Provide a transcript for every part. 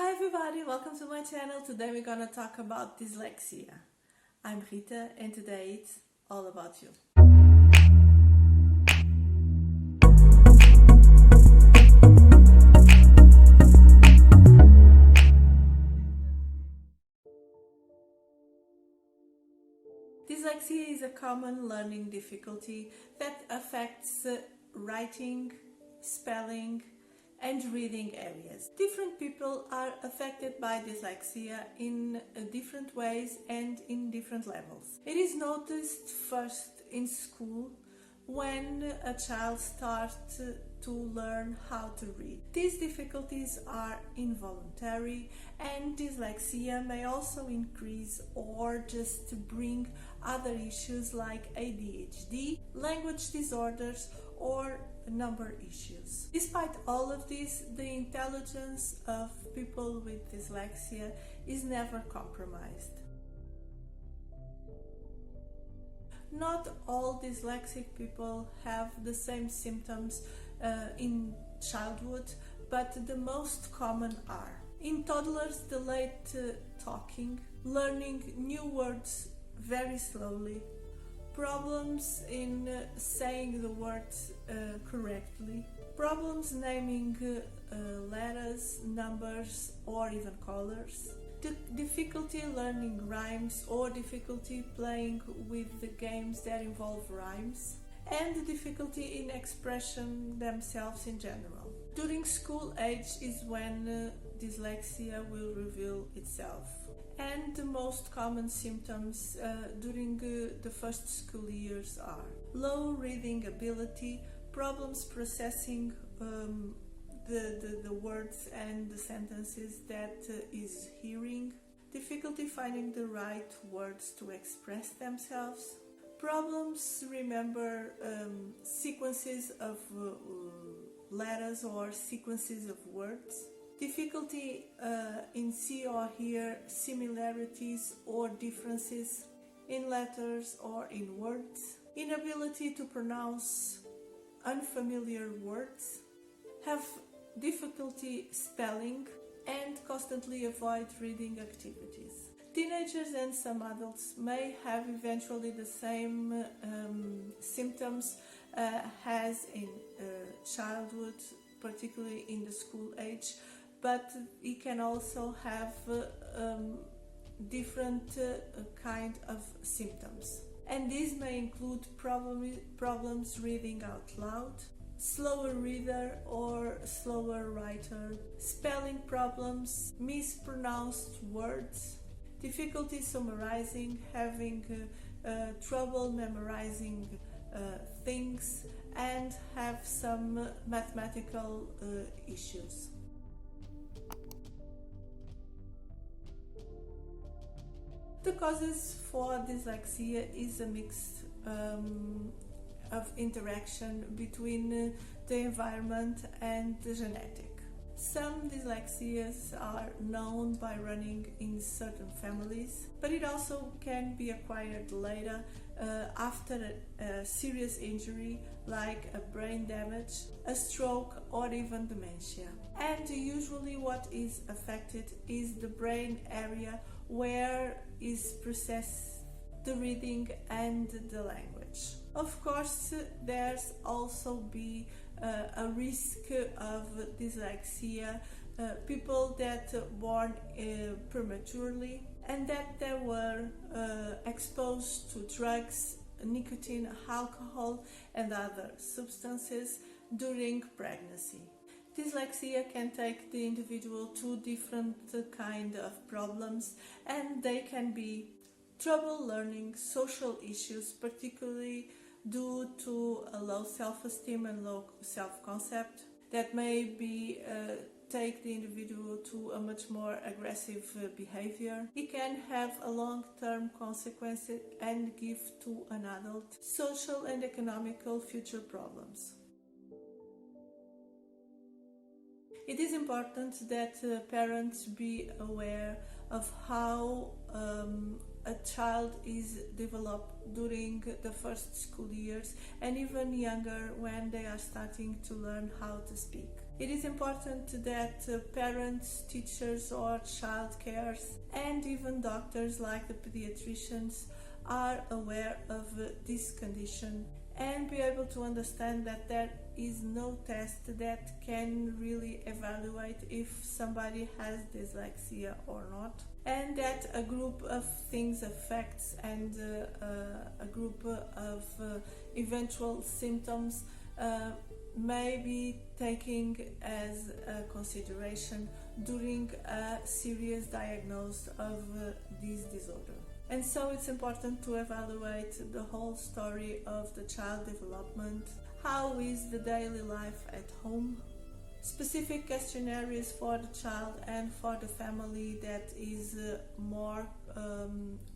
Hi everybody, welcome to my channel. Today we're gonna talk about dyslexia. I'm Rita and today it's all about you. Dyslexia is a common learning difficulty that affects writing, spelling, and reading areas. Different people are affected by dyslexia in different ways and in different levels. It is noticed first in school when a child starts to learn how to read. These difficulties are involuntary, and dyslexia may also increase or just bring other issues like ADHD, language disorders, or number issues. Despite all of this, the intelligence of people with dyslexia is never compromised. Not all dyslexic people have the same symptoms in childhood, but the most common are: in toddlers, delayed talking, learning new words very slowly, problems in saying the words correctly, problems naming letters, numbers, or even colors, difficulty learning rhymes or difficulty playing with the games that involve rhymes, and difficulty in expressing themselves in general. During school age is when dyslexia will reveal itself. And the most common symptoms during the first school years are low reading ability, problems processing the words and the sentences that is hearing, difficulty finding the right words to express themselves, problems remember sequences of letters or sequences of words, difficulty in see or hear similarities or differences in letters or in words, inability to pronounce unfamiliar words, have difficulty spelling, and constantly avoid reading activities. Teenagers and some adults may have eventually the same symptoms as in childhood, particularly in the school age, but it can also have different kind of symptoms. And these may include problems reading out loud, slower reader or slower writer, spelling problems, mispronounced words, difficulty summarizing, having trouble memorizing things, and have some mathematical issues. The causes for dyslexia is a mix of interaction between the environment and the genetic. Some dyslexias are known by running in certain families, but it also can be acquired later after a serious injury like a brain damage, a stroke, or even dementia. And usually what is affected is the brain area where is processed the reading and the language. Of course, there's also be a risk of dyslexia, people that born prematurely and that they were exposed to drugs, nicotine, alcohol, and other substances during pregnancy. Dyslexia can take the individual to different kind of problems, and they can be trouble learning, social issues, particularly due to a low self-esteem and low self-concept that may be take the individual to a much more aggressive behavior. It can have a long-term consequences and give to an adult social and economical future problems. It is important that parents be aware of how a child is developed during the first school years and even younger when they are starting to learn how to speak. It is important that parents, teachers or child cares and even doctors like the pediatricians are aware of this condition and be able to understand that there is no test that can really evaluate if somebody has dyslexia or not, and that a group of things affects and a group of eventual symptoms may be taken as a consideration during a serious diagnosis of this disorder. And so it's important to evaluate the whole story of the child development. How is the daily life at home? Specific questionnaires for the child and for the family that is more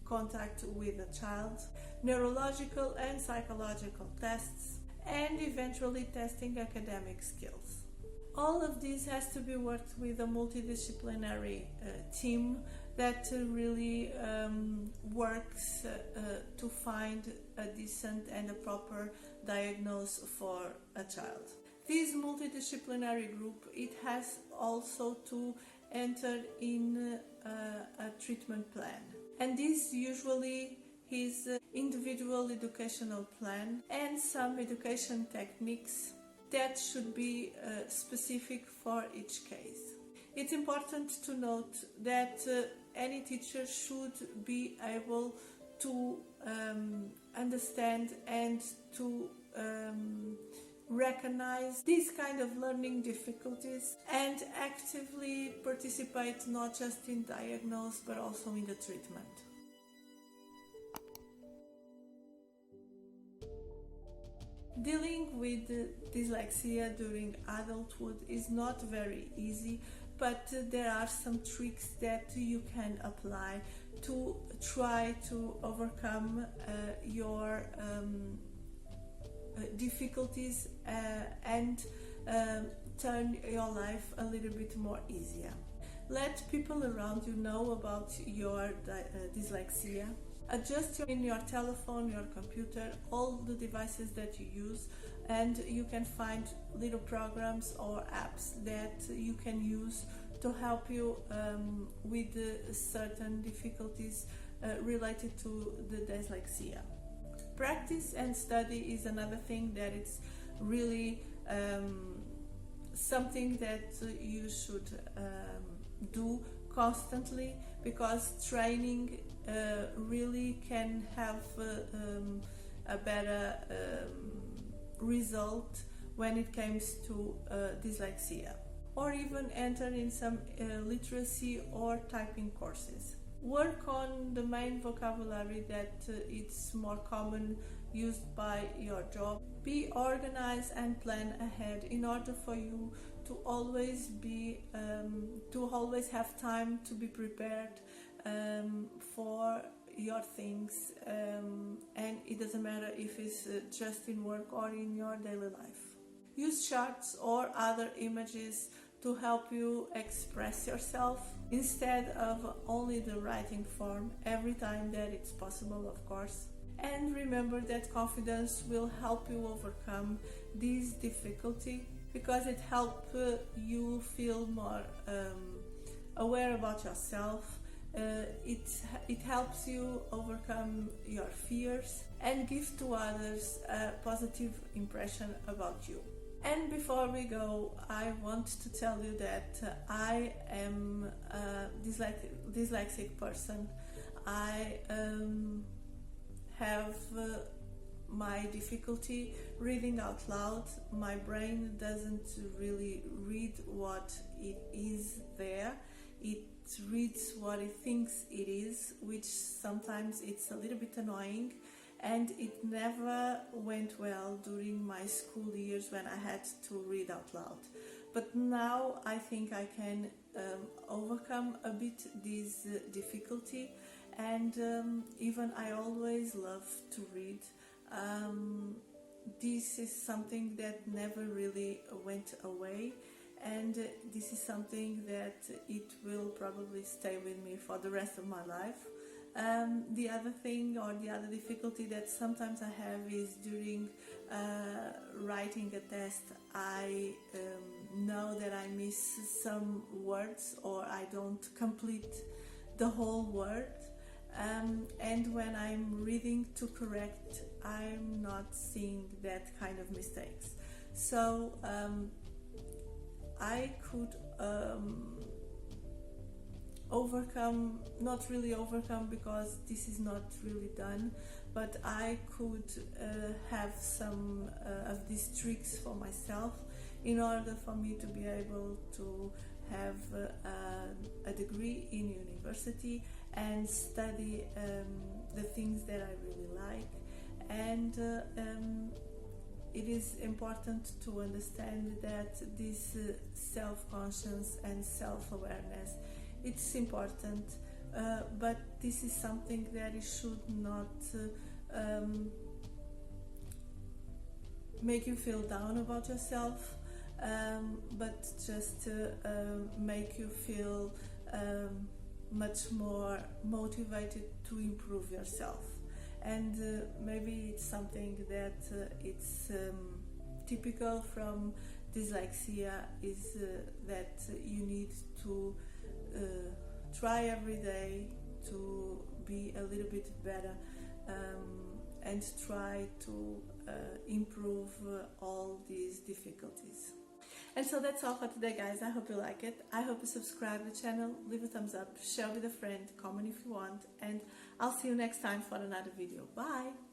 contact with the child. Neurological and psychological tests, and eventually testing academic skills. All of this has to be worked with a multidisciplinary team that really works to find a decent and a proper diagnosis for a child. This multidisciplinary group, it has also to enter in a treatment plan, and this usually is individual educational plan and some education techniques that should be specific for each case. It's important to note that any teacher should be able to understand and to recognize these kind of learning difficulties and actively participate not just in diagnosis but also in the treatment. Dealing with dyslexia during adulthood is not very easy, but there are some tricks that you can apply to try to overcome your difficulties and turn your life a little bit more easier. Let people around you know about your dyslexia. Adjust in your telephone, your computer, all the devices that you use, and you can find little programs or apps that you can use to help you with certain difficulties related to the dyslexia. Practice and study is another thing that it's really something that you should do constantly, because training really can have a better result when it comes to dyslexia, or even enter in some literacy or typing courses. Work on the main vocabulary that it's more common used by your job. Be organized and plan ahead in order for you to always have time to be prepared for your things, and it doesn't matter if it's just in work or in your daily life. Use charts or other images to help you express yourself instead of only the writing form every time that it's possible, of course. And remember that confidence will help you overcome this difficulty, because it helps you feel more aware about yourself. It helps you overcome your fears and give to others a positive impression about you. And before we go, I want to tell you that I am a dyslexic person. I have my difficulty reading out loud. My brain doesn't really read what it is there. It reads what it thinks it is, which sometimes it's a little bit annoying, and it never went well during my school years when I had to read out loud. But now I think I can overcome a bit this difficulty, and even I always love to read. This is something that never really went away, and this is something that it will probably stay with me for the rest of my life. The other thing, or the other difficulty that sometimes I have, is during writing a test, I know that I miss some words or I don't complete the whole word, and when I'm reading to correct, I'm not seeing that kind of mistakes. So I could overcome, not really overcome because this is not really done, but I could have some of these tricks for myself in order for me to be able to have a degree in university and study the things that I really like. And it is important to understand that this self-conscious and self-awareness, it's important, but this is something that it should not make you feel down about yourself, but just make you feel much more motivated to improve yourself. And maybe it's something that it's typical from dyslexia, is that you need to try every day to be a little bit better, and try to improve all these difficulties. And so that's all for today, guys. I hope you like it. I hope you subscribe to the channel, leave a thumbs up, share with a friend, comment if you want, and I'll see you next time for another video. Bye!